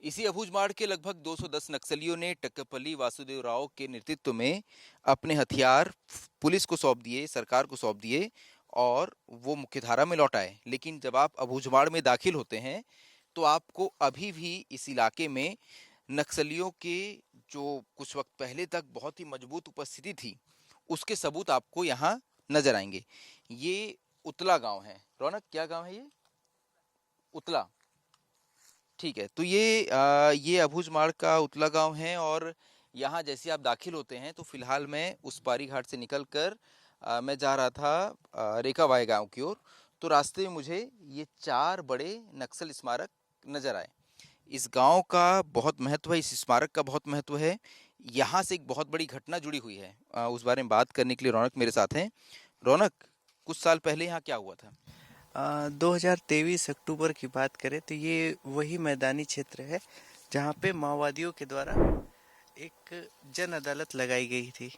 इसी अबूझमाड़ के लगभग 210 नक्सलियों ने टक्करपल्ली वासुदेव राव के नेतृत्व में अपने हथियार पुलिस को सौंप दिए, सरकार को सौंप दिए और वो मुख्यधारा में लौट आए। लेकिन जब आप अबूझमाड़ में दाखिल होते हैं तो आपको अभी भी इस इलाके में नक्सलियों के जो कुछ वक्त पहले तक बहुत ही मजबूत उपस्थिति थी, उसके सबूत आपको यहाँ नजर आएंगे। ये उतला गांव है। रौनक, क्या गांव है ये? उतला। ठीक है, तो ये अबूझमाड़ का उतला गांव है और यहाँ जैसे आप दाखिल होते हैं तो फिलहाल मैं उस पारी घाट से निकल कर मैं जा रहा था रेखावाई गांव की ओर। तो रास्ते में मुझे ये 4 बड़े नक्सल स्मारक नजर आए। इस गांव का बहुत महत्व है, इस स्मारक का बहुत महत्व है। यहाँ से एक बहुत बड़ी घटना जुड़ी हुई है। उस बारे में बात करने के लिए रौनक मेरे साथ हैं। रौनक, कुछ साल पहले यहाँ क्या हुआ था? 2023 अक्टूबर की बात करें तो ये वही मैदानी क्षेत्र है जहाँ पे माओवादियों के द्वारा एक जन अदालत लगाई गई थी।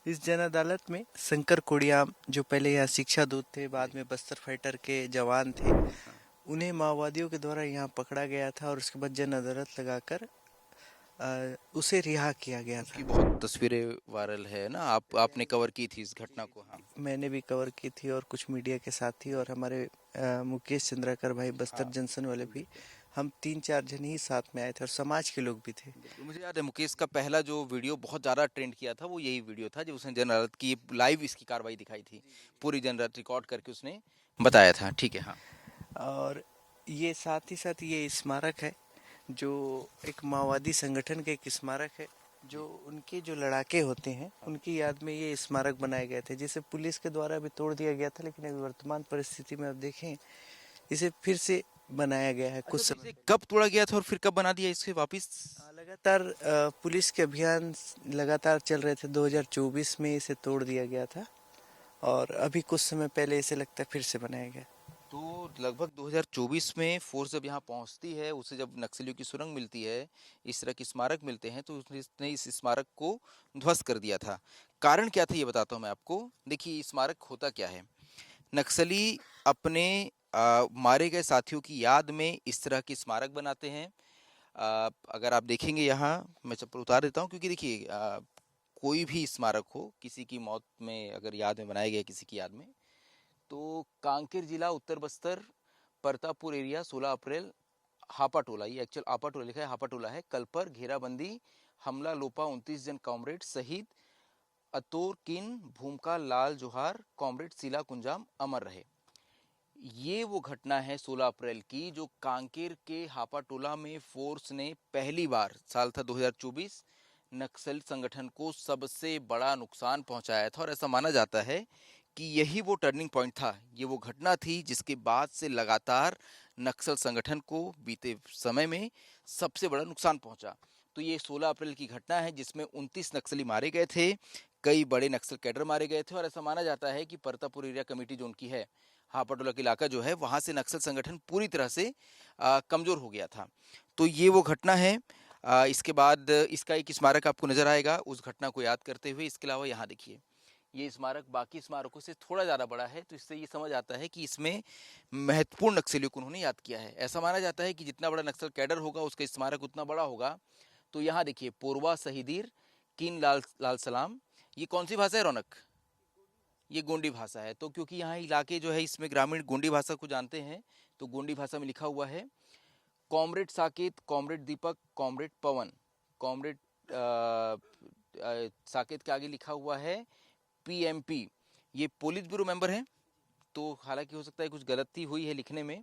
इस जन अदालत में शंकर कोडियाम, जो पहले यहाँ शिक्षा दूत थे, बाद में बस्तर फाइटर के जवान थे, हाँ। उन्हें माओवादियों के द्वारा यहाँ पकड़ा गया था और उसके बाद जन अदालत लगाकर उसे रिहा किया गया उसकी था। बहुत तस्वीरें वायरल है ना, आपने कवर की थी इस घटना को। हाँ। मैंने भी कवर की थी और कुछ मीडिया के साथी और हमारे मुकेश चंद्राकर भाई बस्तर हाँ, जंक्शन वाले बिल्कुल भी। बिल्कुल। हम 3-4 जन ही साथ में आए थे और समाज के लोग भी थे। बिल्कुल मुझे याद है, मुकेश का पहला जो वीडियो बहुत ज़्यादा ट्रेंड किया था वो यही वीडियो था, जब उसने जन अदालत की लाइव इसकी कार्रवाई दिखाई थी। पूरी जन अदालत रिकॉर्ड करके उसने बताया था। ठीक है। हाँ। और ये साथ ही साथ ये स्मारक है जो एक माओवादी संगठन का एक स्मारक है, जी। जो उनके जो लड़ाके होते हैं हाँ। उनकी याद में ये स्मारक बनाए गए थे, जिसे पुलिस के द्वारा भी तोड़ दिया गया था, लेकिन अभी वर्तमान परिस्थिति में आप देखें इसे फिर से बनाया गया है कुछ अच्छा, तो समय इसे पहले। कब तोड़ा गया था और फिर कब बना दिया इसे वापिस? लगातार पुलिस के अभियान लगातार चल रहे थे। 2024 में इसे तोड़ दिया गया था और अभी कुछ समय पहले इसे लगता है फिर से बनाया गया। तो लगभग 2024 में फोर्स जब यहाँ पहुँचती है, उसे जब नक्सलियों की सुरंग मिलती है, इस तरह के स्मारक मिलते हैं, तो उसने इस स्मारक को ध्वस्त कर दिया था। कारण क्या था ये बताता हूँ मैं आपको। देखिए, स्मारक होता क्या है। नक्सली अपने मारे गए साथियों की याद में इस तरह की स्मारक बनाते हैं। अगर आप देखेंगे यहाँ, मैं चप्पल उतार देता हूँ क्योंकि देखिए, कोई भी स्मारक हो किसी की मौत में अगर याद में बनाया गया किसी की याद में, तो कांकेर जिला उत्तर बस्तर परतापुर एरिया 16 अप्रैल हापा टोला, ये एक्चुअल आपा टोला लिखा है, हापा टोला है, कल पर घेराबंदी हमला लोपा 29 जन कॉमरेड शहीद अतोर किन भूमका लाल जोहार कॉमरेड सीला कुंजाम अमर रहे। ये वो घटना है 16 अप्रैल की जो कांकेर के हापा टोला में फोर्स ने पहली बार, साल था 2024, नक्सल संगठन को सबसे बड़ा नुकसान पहुंचाया था। और ऐसा माना जाता है कि यही वो टर्निंग पॉइंट था, ये वो घटना थी जिसके बाद से लगातार नक्सल संगठन को बीते समय में सबसे बड़ा नुकसान पहुंचा। तो ये 16 अप्रैल की घटना है जिसमें 29 नक्सली मारे गए थे, कई बड़े नक्सल कैडर मारे गए थे और ऐसा माना जाता है कि परतापुर एरिया कमेटी जो उनकी है, हापाटोला का इलाका जो है, वहां से नक्सल संगठन पूरी तरह से कमजोर हो गया था। तो ये वो घटना है। इसके बाद इसका एक स्मारक आपको नजर आएगा उस घटना को याद करते हुए। इसके अलावा यहाँ देखिए, ये स्मारक बाकी स्मारकों से थोड़ा ज़्यादा बड़ा है, तो इससे ये समझ आता है कि इसमें महत्वपूर्ण नक्सलियों को उन्होंने याद किया है। ऐसा माना जाता है कि जितना बड़ा नक्सल कैडर होगा उसका स्मारक उतना बड़ा होगा। तो यहाँ देखिए, पोरवा शहीदीर किन लाल लाल सलाम, ये कौन सी भाषा है रौनक? ये गोंडी भाषा है। तो क्योंकि यहाँ इलाके जो है इसमें ग्रामीण गोंडी भाषा को जानते हैं, तो गोंडी भाषा में लिखा हुआ है। कॉमरेड साकेत, कॉमरेड दीपक, कॉमरेड पवन, कॉमरेड साकेत के आगे लिखा हुआ है पीएमपी, ये पोलित ब्यूरो मेंबर हैं। तो हालांकि हो सकता है कुछ गलती हुई है लिखने में।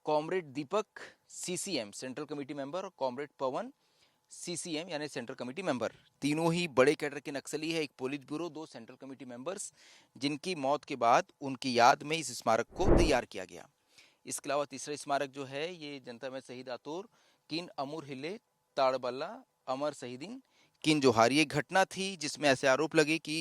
कॉमरेड दीपक सीसीएम सेंट्रल कमेटी मेंबर और कॉमरेड पवन सीसीएम यानी सेंट्रल कमेटी मेंबर। तीनों ही बड़े कैडर के नक्सली है, एक polit bureau, 2 central committee members, जिनकी मौत के बाद उनकी याद में इस स्मारक को तैयार किया गया। इसके अलावा तीसरा स्मारक जो है ये जनता में शहीद आतोर किन अमूर हिले ताड़बल्ला अमर शहीदीन किन जोहार। ये घटना थी जिसमें ऐसे आरोप लगे कि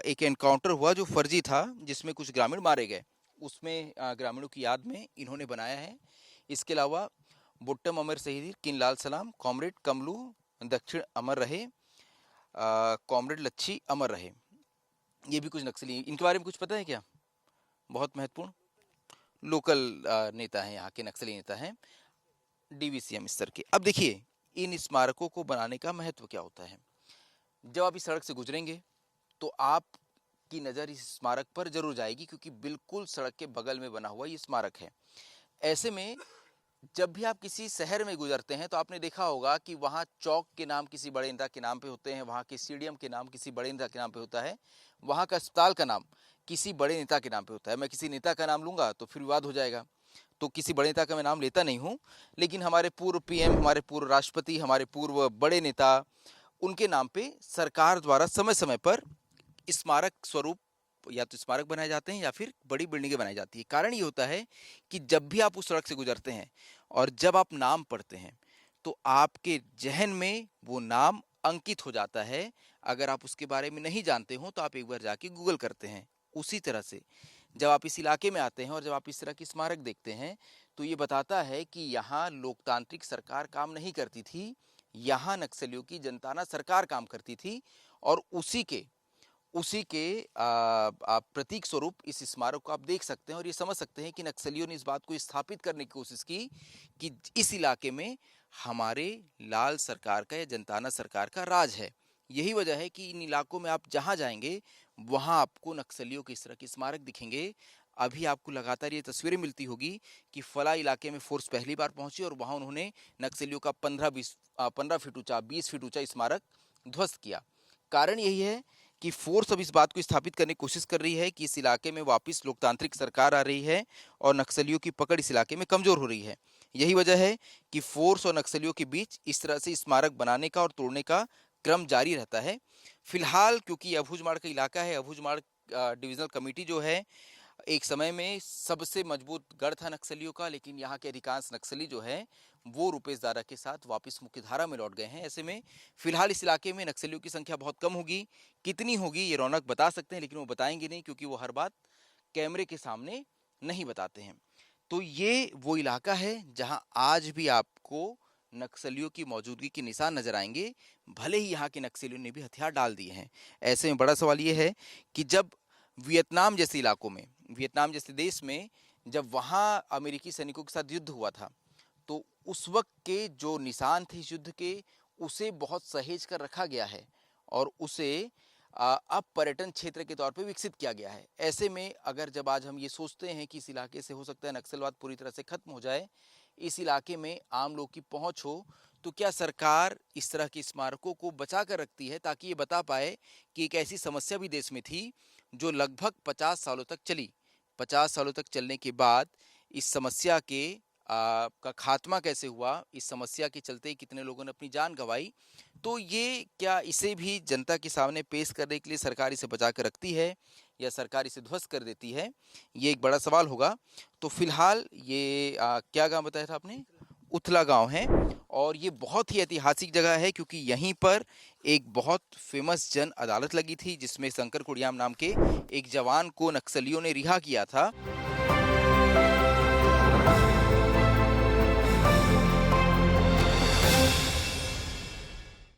एक एनकाउंटर हुआ जो फर्जी था, जिसमें कुछ ग्रामीण मारे गए। उसमें ग्रामीणों की याद में इन्होंने बनाया है। इसके अलावा बुट्टम अमर शहीदी किन लाल सलाम, कॉमरेड कमलू दक्षिण अमर रहे, कॉमरेड लच्छी अमर रहे। ये भी कुछ नक्सली, इनके बारे में कुछ पता है क्या? बहुत महत्वपूर्ण लोकल नेता हैं, यहाँ के नक्सली नेता हैं। डीवीसीएम स्तर के। अब देखिए, इन स्मारकों को बनाने का महत्व क्या होता है। जब आप इस सड़क से गुजरेंगे तो आपकी नज़र इस स्मारक पर जरूर जाएगी, क्योंकि बिल्कुल सड़क के बगल में बना हुआ ये स्मारक है। ऐसे में जब भी आप किसी शहर में गुजरते हैं तो आपने देखा होगा कि वहाँ चौक के नाम किसी बड़े नेता के नाम पे होते हैं, वहाँ के स्टेडियम के नाम किसी बड़े नेता के नाम पे होता है, वहाँ का अस्पताल का नाम किसी बड़े नेता के नाम पे होता है। मैं किसी नेता का नाम लूँगा तो फिर विवाद हो जाएगा, तो किसी बड़े नेता का मैं नाम लेता नहीं हूँ, लेकिन हमारे पूर्व पीएम, हमारे पूर्व राष्ट्रपति, हमारे पूर्व बड़े नेता, उनके नाम पे सरकार द्वारा समय समय पर स्मारक स्वरूप या तो स्मारक बनाए जाते हैं या फिर बड़ी बिल्डिंगें बनाई जाती है। कारण ये होता है कि जब भी आप उस सड़क से गुजरते हैं और जब आप नाम पढ़ते हैं तो आपके जहन में वो नाम अंकित हो जाता है। अगर आप उसके बारे में नहीं जानते हो तो आप एक बार जाके गूगल करते हैं। उसी तरह से जब आप इस इलाके में आते हैं और जब आप इस तरह की स्मारक देखते हैं तो ये बताता है कि यहाँ लोकतांत्रिक सरकार काम नहीं करती थी, यहाँ नक्सलियों की जनताना सरकार काम करती थी। और उसी के प्रतीक स्वरूप इस स्मारक को आप देख सकते हैं और ये समझ सकते हैं कि नक्सलियों ने इस बात को स्थापित करने की कोशिश की कि इस इलाके में हमारे लाल सरकार का या जनताना सरकार का राज है। यही वजह है कि इन इलाकों में आप जहां जाएंगे वहां आपको नक्सलियों के इस तरह के स्मारक दिखेंगे। अभी आपको लगातार ये तस्वीरें मिलती होगी कि फला इलाके में फोर्स पहली बार पहुंची और वहां उन्होंने नक्सलियों का 15 फीट ऊंचा, 20 फीट ऊंचा स्मारक ध्वस्त किया। कारण यही है कि फोर्स अब इस बात को स्थापित करने की कोशिश कर रही है कि इस इलाके में वापस लोकतांत्रिक सरकार आ रही है और नक्सलियों की पकड़ इस इलाके में कमजोर हो रही है। यही वजह है कि फोर्स और नक्सलियों के बीच इस तरह से स्मारक बनाने का और तोड़ने का क्रम जारी रहता है। फिलहाल क्योंकि अबूझमाड़ का इलाका है, अबूझमाड़ डिविजनल कमेटी जो है एक समय में सबसे मजबूत गढ़ था नक्सलियों का, लेकिन यहाँ के अधिकांश नक्सली जो है वो रूपेश दारा के साथ वापस मुख्यधारा में लौट गए हैं। ऐसे में फिलहाल इस इलाके में नक्सलियों की संख्या बहुत कम होगी। कितनी होगी ये रौनक बता सकते हैं, लेकिन वो बताएंगे नहीं, क्योंकि वो हर बात कैमरे के सामने नहीं बताते हैं। तो ये वो इलाका है जहाँ आज भी आपको नक्सलियों की मौजूदगी के निशान नजर आएंगे, भले ही यहाँ के नक्सलियों ने भी हथियार डाल दिए हैं। ऐसे में बड़ा सवाल ये है कि जब वियतनाम जैसे इलाकों में, वियतनाम जैसे देश में जब वहाँ अमेरिकी सैनिकों के साथ युद्ध हुआ था तो उस वक्त के जो निशान थे इस युद्ध के, उसे बहुत सहेज कर रखा गया है और उसे अब पर्यटन क्षेत्र के तौर पे विकसित किया गया है। ऐसे में अगर जब आज हम ये सोचते हैं कि इस इलाके से हो सकता है नक्सलवाद पूरी तरह से खत्म हो जाए, इस इलाके में आम लोग की पहुंच हो, तो क्या सरकार इस तरह के स्मारकों को बचा कर रखती है ताकि ये बता पाए कि एक ऐसी समस्या भी देश में थी जो लगभग 50 सालों तक चली। 50 सालों तक चलने के बाद इस समस्या का खात्मा कैसे हुआ, इस समस्या के चलते कितने लोगों ने अपनी जान गंवाई, तो ये क्या इसे भी जनता के सामने पेश करने के लिए सरकार इसे बचा कर रखती है या सरकार इसे ध्वस्त कर देती है, ये एक बड़ा सवाल होगा। तो फिलहाल ये क्या गांव बताया था आपने? उथला गांव है और ये बहुत ही ऐतिहासिक जगह है क्योंकि यहीं पर एक बहुत फेमस जन अदालत लगी थी जिसमें शंकर कुड़ियाम नाम के एक जवान को नक्सलियों ने रिहा किया था।